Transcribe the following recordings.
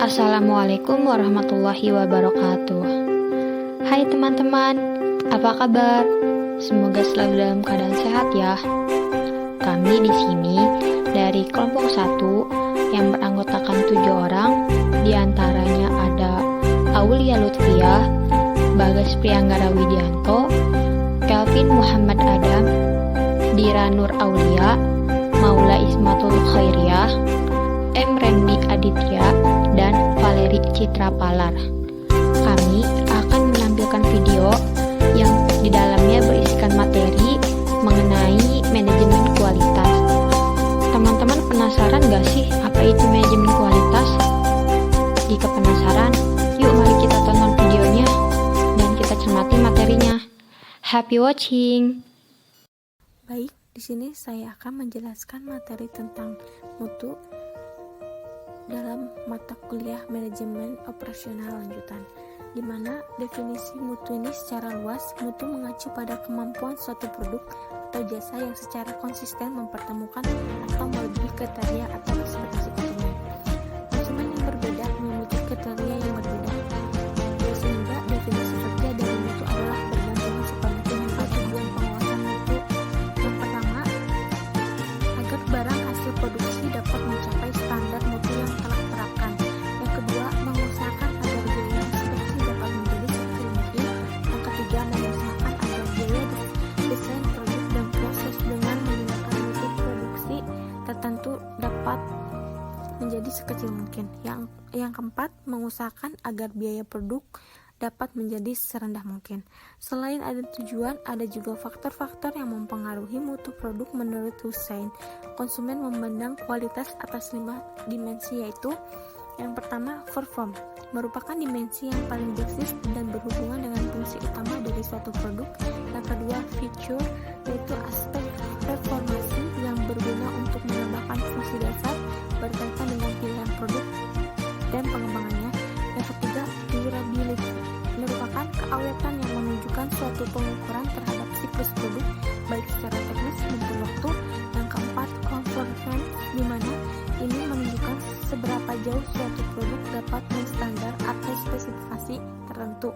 Assalamualaikum warahmatullahi wabarakatuh. Hai teman-teman, apa kabar? Semoga selalu dalam keadaan sehat ya. Kami di sini dari kelompok 1 yang beranggotakan 7 orang, diantaranya ada Aulia Lutfiah, Bagas Prianggara Widianto, Kelvin Muhammad Adam, Dira Nur Aulia, Maula Ismatul Khairiyah, M. Randy Aditya, dan Valeri Citra Palar. Kami akan menampilkan video yang di dalamnya berisikan materi mengenai manajemen kualitas. Teman-teman penasaran gak sih apa itu manajemen kualitas? Jika penasaran, yuk mari kita tonton videonya dan kita cermati materinya. Happy watching! Baik, di sini saya akan menjelaskan materi tentang mutu dalam mata kuliah manajemen operasional lanjutan, di mana definisi mutu ini secara luas. Mutu mengacu pada kemampuan suatu produk atau jasa yang secara konsisten mempertemukan atau melebihi kriteria atau ekspektasi konsumen. Konsumen yang berbeda memiliki kriteria yang berbeda, sehingga definisi kerja dari mutu adalah bergantungan pada tiga tujuan pengawasan mutu. Yang pertama, agar barang hasil produksi dapat mencapai standar mutu yang telah diterapkan. Yang kedua, mengusahakan agar biaya inspeksi dapat menjadi sekecil mungkin. Yang ketiga, mengusahakan agar biaya desain produk dan proses dengan menggunakan mutu produksi tertentu dapat menjadi sekecil mungkin. Yang keempat, mengusahakan agar biaya produk dapat menjadi serendah mungkin. Selain ada tujuan, ada juga faktor-faktor yang mempengaruhi mutu produk menurut Hussein. Konsumen memandang kualitas atas 5 dimensi, yaitu yang pertama, perform, merupakan dimensi yang paling basis dan berhubungan dengan fungsi utama dari suatu produk. Yang kedua, feature, yaitu aspek performasi yang berguna untuk menambahkan fungsi dasar berkaitan dengan pilihan produk dan pengembangannya. Yang ketiga, durability, merupakan keawetan yang menunjukkan suatu pengukuran terhadap siklus produk baik secara teknis maupun waktu. Yang keempat, conformance, di mana ini menunjukkan seberapa jauh suatu produk dapat menstandar atau spesifikasi tertentu.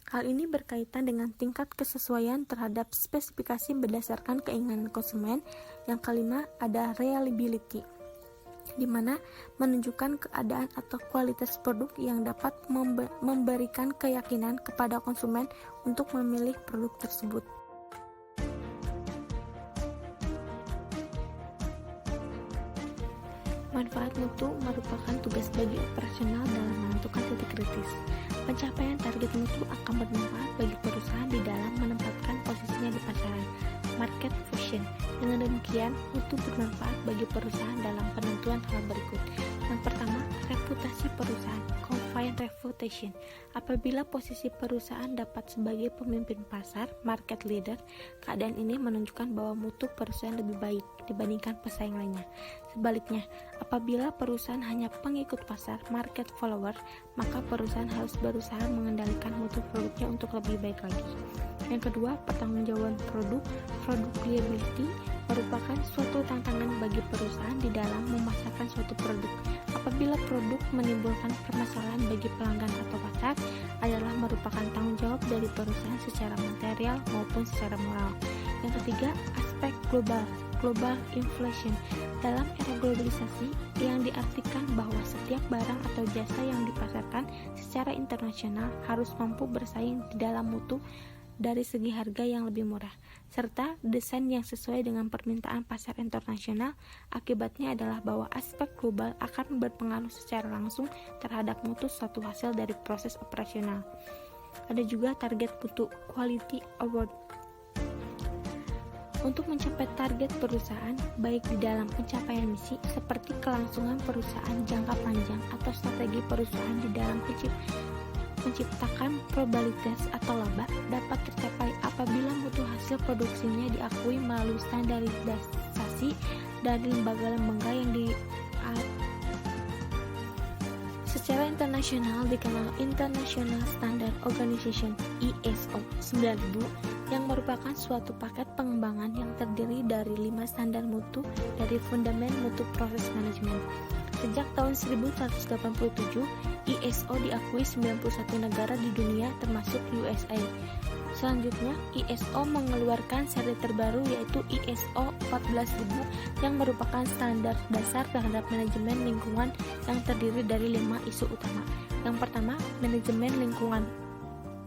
Hal ini berkaitan dengan tingkat kesesuaian terhadap spesifikasi berdasarkan keinginan konsumen. Yang kelima, ada reliability, di mana menunjukkan keadaan atau kualitas produk yang dapat memberikan keyakinan kepada konsumen untuk memilih produk tersebut. Manfaat mutu merupakan tugas bagi operasional dalam menentukan titik kritis. Pencapaian target mutu akan bermanfaat bagi perusahaan di dalam menempatkan posisinya di pasaran, market position. Dengan demikian, mutu bermanfaat bagi perusahaan dalam penentuan hal berikut. Yang pertama, reputasi perusahaan, confine reputation. Apabila posisi perusahaan dapat sebagai pemimpin pasar, market leader, keadaan ini menunjukkan bahwa mutu perusahaan lebih baik dibandingkan pesaing lainnya. Sebaliknya, apabila perusahaan hanya pengikut pasar, market follower, maka perusahaan harus berusaha mengendalikan mutu produknya untuk lebih baik lagi. Yang kedua, pertanggungjawaban produk reliability merupakan suatu tantangan bagi perusahaan di dalam memasarkan suatu produk. Apabila produk menimbulkan permasalahan bagi pelanggan atau pasar, adalah merupakan tanggung jawab dari perusahaan secara material maupun secara moral. Yang ketiga, aspek global inflation. Dalam era globalisasi, yang diartikan bahwa setiap barang atau jasa yang dipasarkan secara internasional harus mampu bersaing di dalam mutu dari segi harga yang lebih murah, serta desain yang sesuai dengan permintaan pasar internasional. Akibatnya adalah bahwa aspek global akan berpengaruh secara langsung terhadap mutu suatu hasil dari proses operasional. Ada juga target mutu, quality award. Untuk mencapai target perusahaan, baik di dalam pencapaian misi seperti kelangsungan perusahaan jangka panjang atau strategi perusahaan di dalam menciptakan probabilitas atau laba, dapat tercapai apabila mutu hasil produksinya diakui melalui standarisasi dari lembaga-lembaga yang secara internasional dikenal International Standard Organization (ISO) 9000, yang merupakan suatu paket pengembangan yang terdiri dari 5 standar mutu dari Fundament Mutu Proses Management. Sejak tahun 1187, ISO diakui 91 negara di dunia termasuk USA. Selanjutnya, ISO mengeluarkan seri terbaru yaitu ISO 14000 yang merupakan standar dasar terhadap manajemen lingkungan yang terdiri dari 5 isu utama. Yang pertama, manajemen lingkungan,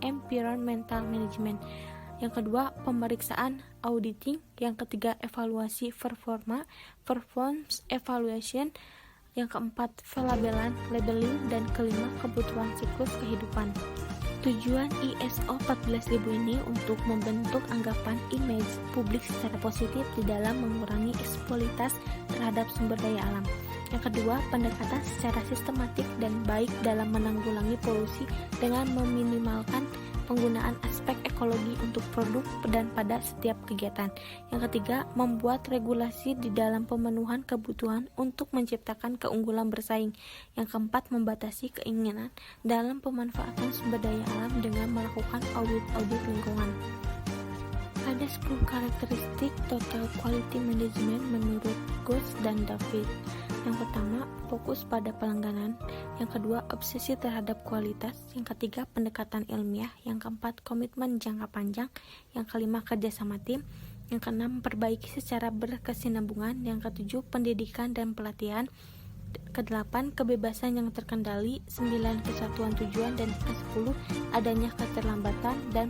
environmental management. Yang kedua, pemeriksaan, auditing. Yang ketiga, evaluasi performa, performance evaluation. Yang keempat, pelabelan, labeling. Dan kelima, kebutuhan siklus kehidupan. Tujuan ISO 14000 ini untuk membentuk anggapan image publik secara positif di dalam mengurangi eksploitasi terhadap sumber daya alam. Yang kedua, pendekatan secara sistematik dan baik dalam menanggulangi polusi dengan meminimalkan penggunaan aspek ekologi untuk produk dan pada setiap kegiatan. Yang ketiga, membuat regulasi di dalam pemenuhan kebutuhan untuk menciptakan keunggulan bersaing. Yang keempat, membatasi keinginan dalam pemanfaatan sumber daya alam dengan melakukan audit lingkungan. Ada 10 karakteristik total quality management menurut Goss dan David. Yang pertama, fokus pada pelangganan. Yang kedua, obsesi terhadap kualitas. Yang ketiga, pendekatan ilmiah. Yang keempat, komitmen jangka panjang. Yang kelima, kerjasama tim. Yang keenam, perbaiki secara berkesinambungan. Yang ketujuh, pendidikan dan pelatihan. Kedelapan, kebebasan yang terkendali. 9, kesatuan tujuan. Dan ke-10, adanya keterlambatan dan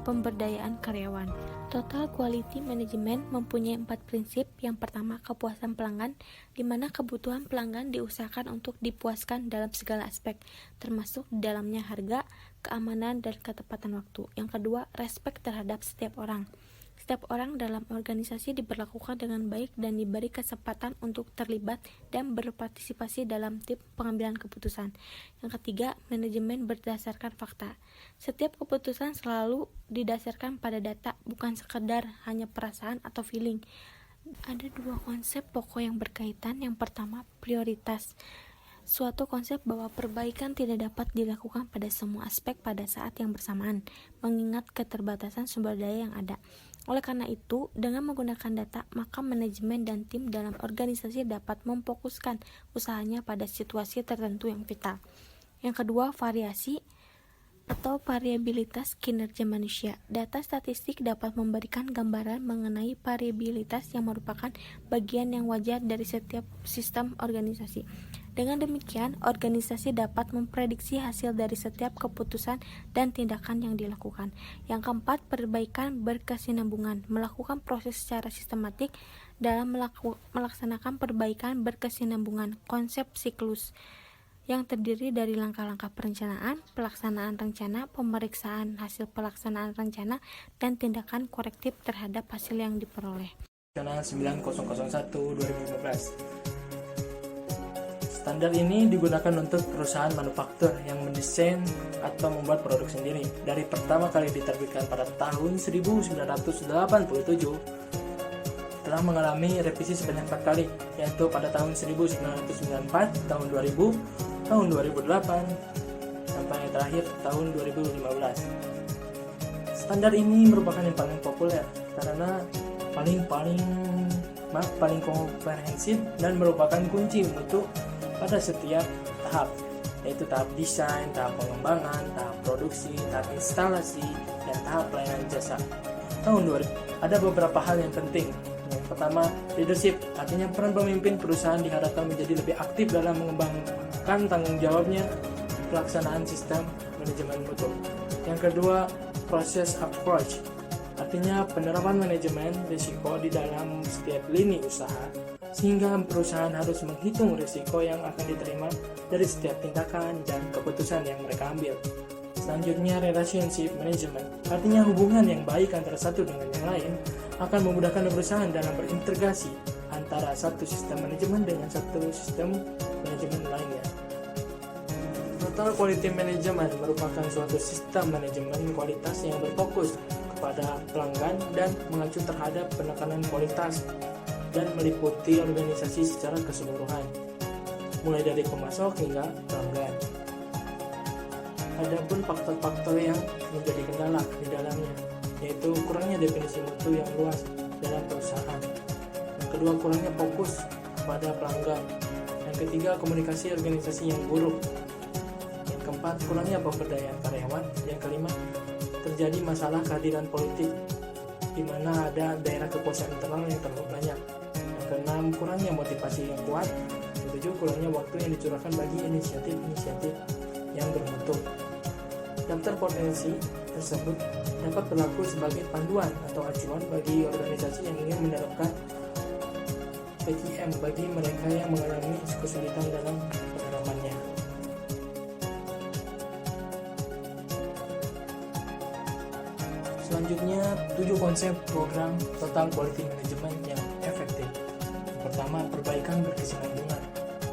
pemberdayaan karyawan. Total Quality Management mempunyai 4 prinsip. Yang pertama, kepuasan pelanggan, di mana kebutuhan pelanggan diusahakan untuk dipuaskan dalam segala aspek, termasuk di dalamnya harga, keamanan, dan ketepatan waktu. Yang kedua, respect terhadap setiap orang. Setiap orang dalam organisasi diperlakukan dengan baik dan diberi kesempatan untuk terlibat dan berpartisipasi dalam tim pengambilan keputusan. Yang ketiga, manajemen berdasarkan fakta. Setiap keputusan selalu didasarkan pada data, bukan sekedar hanya perasaan atau feeling. Ada 2 konsep pokok yang berkaitan. Yang pertama, prioritas. Suatu konsep bahwa perbaikan tidak dapat dilakukan pada semua aspek pada saat yang bersamaan, mengingat keterbatasan sumber daya yang ada. Oleh karena itu, dengan menggunakan data, maka manajemen dan tim dalam organisasi dapat memfokuskan usahanya pada situasi tertentu yang vital. Yang kedua, variasi atau variabilitas kinerja manusia. Data statistik dapat memberikan gambaran mengenai variabilitas yang merupakan bagian yang wajar dari setiap sistem organisasi. Dengan demikian, organisasi dapat memprediksi hasil dari setiap keputusan dan tindakan yang dilakukan. Yang keempat, perbaikan berkesinambungan. Melakukan proses secara sistematik dalam melaksanakan perbaikan berkesinambungan. Konsep siklus yang terdiri dari langkah-langkah perencanaan, pelaksanaan rencana, pemeriksaan hasil pelaksanaan rencana, dan tindakan korektif terhadap hasil yang diperoleh. 9001/2015. Standar ini digunakan untuk perusahaan manufaktur yang mendesain atau membuat produk sendiri. Dari pertama kali diterbitkan pada tahun 1987, telah mengalami revisi sebanyak 4 kali, yaitu pada tahun 1994, tahun 2000, tahun 2008, sampai yang terakhir tahun 2015. Standar ini merupakan yang paling populer karena paling komprehensif dan merupakan kunci mutu pada setiap tahap, yaitu tahap desain, tahap pengembangan, tahap produksi, tahap instalasi, dan tahap pelayanan jasa. Tahun 2000 ada beberapa hal yang penting. Yang pertama, leadership, artinya peran pemimpin perusahaan diharapkan menjadi lebih aktif dalam mengembangkan tanggung jawabnya pelaksanaan sistem manajemen mutu. Yang kedua, proses approach, artinya penerapan manajemen risiko di dalam setiap lini usaha, sehingga perusahaan harus menghitung risiko yang akan diterima dari setiap tindakan dan keputusan yang mereka ambil. Selanjutnya, relationship management, artinya hubungan yang baik antara satu dengan yang lain akan memudahkan perusahaan dalam berintegrasi antara satu sistem manajemen dengan satu sistem manajemen lainnya. Total Quality Management merupakan suatu sistem manajemen kualitas yang berfokus kepada pelanggan dan mengacu terhadap penekanan kualitas dan meliputi organisasi secara keseluruhan, mulai dari pemasok hingga pelanggan. Adapun faktor-faktor yang menjadi kendala di dalamnya, yaitu kurangnya definisi mutu yang luas dalam perusahaan. Yang kedua, kurangnya fokus kepada pelanggan. Yang ketiga, komunikasi organisasi yang buruk. Yang keempat, kurangnya pemberdayaan karyawan. Yang kelima, terjadi masalah kehadiran politik, di mana ada daerah kekuasaan internal yang terlalu banyak. Yang keenam, kurangnya motivasi yang kuat. Yang ketujuh, kurangnya waktu yang dicurahkan bagi inisiatif-inisiatif yang bermutu. Daftar potensi tersebut dapat berlaku sebagai panduan atau acuan bagi organisasi yang ingin menerapkan PKM bagi mereka yang mengalami kesulitan dalam penerapannya. Selanjutnya, 7 konsep program Total Quality Management yang efektif. Yang pertama, perbaikan berkesinambungan.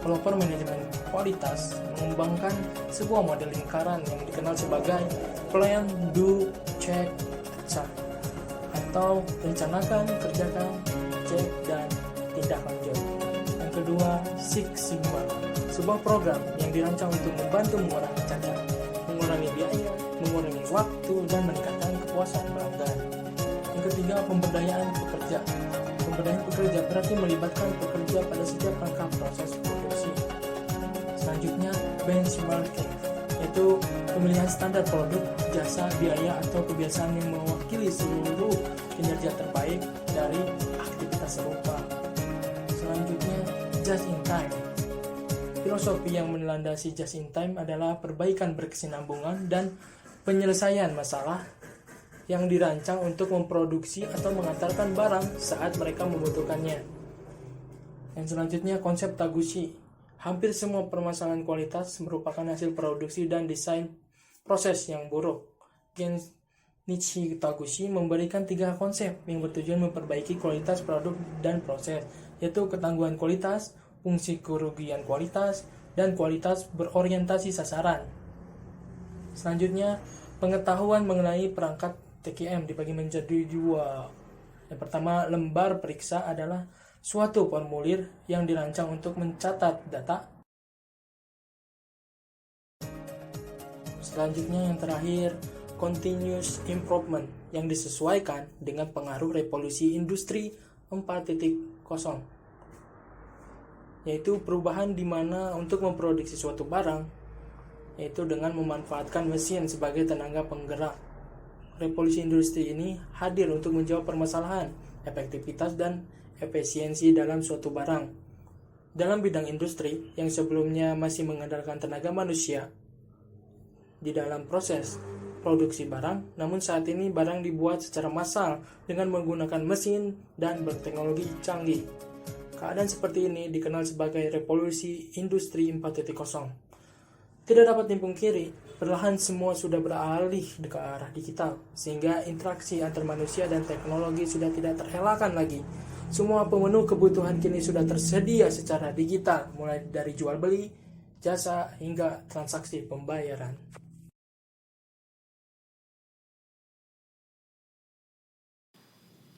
Pelopor manajemen kualitas mengembangkan sebuah model lingkaran yang dikenal sebagai plan, do, check, check, atau rencanakan, kerjakan, cek, dan tindak lanjut. Yang kedua, Six Sigma, sebuah program yang dirancang untuk membantu mengurangi cacat, mengurangi biaya, mengurangi waktu, dan meningkatkan kepuasan pelanggan. Yang ketiga, pemberdayaan pekerja. Pemberdayaan pekerja berarti melibatkan pekerja pada setiap rangkaian proses produksi. Selanjutnya, benchmarking, yaitu pemilihan standar produk, jasa, biaya, atau kebiasaan yang mewakili seluruh kinerja terbaik dari aktivitas serupa. Selanjutnya, just in time. Filosofi yang melandasi just in time adalah perbaikan berkesinambungan dan penyelesaian masalah yang dirancang untuk memproduksi atau mengantarkan barang saat mereka membutuhkannya. Yang selanjutnya, konsep Taguchi. Hampir semua permasalahan kualitas merupakan hasil produksi dan desain proses yang buruk. Genichi Taguchi memberikan 3 konsep yang bertujuan memperbaiki kualitas produk dan proses, yaitu ketangguhan kualitas, fungsi kerugian kualitas, dan kualitas berorientasi sasaran. Selanjutnya, pengetahuan mengenai perangkat TQM dibagi menjadi 2. Yang pertama, lembar periksa adalah suatu formulir yang dirancang untuk mencatat data. Selanjutnya yang terakhir, continuous improvement yang disesuaikan dengan pengaruh revolusi industri 4.0, yaitu perubahan di mana untuk memproduksi suatu barang, yaitu dengan memanfaatkan mesin sebagai tenaga penggerak. Revolusi industri ini hadir untuk menjawab permasalahan efektivitas dan efisiensi dalam suatu barang. Dalam bidang industri yang sebelumnya masih mengandalkan tenaga manusia di dalam proses produksi barang, namun saat ini barang dibuat secara massal dengan menggunakan mesin dan berteknologi canggih. Keadaan seperti ini dikenal sebagai revolusi industri 4.0. Tidak dapat dipungkiri, perlahan semua sudah beralih ke arah digital, sehingga interaksi antar manusia dan teknologi sudah tidak terelakkan lagi. Semua pemenuh kebutuhan kini sudah tersedia secara digital, mulai dari jual beli, jasa, hingga transaksi pembayaran.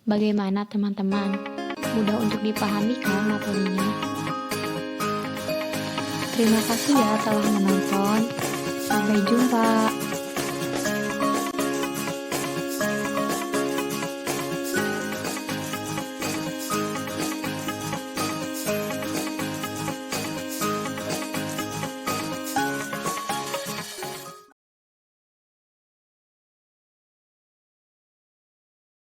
Bagaimana teman-teman? Mudah untuk dipahami kan materinya? Terima kasih ya telah menonton. Sampai jumpa.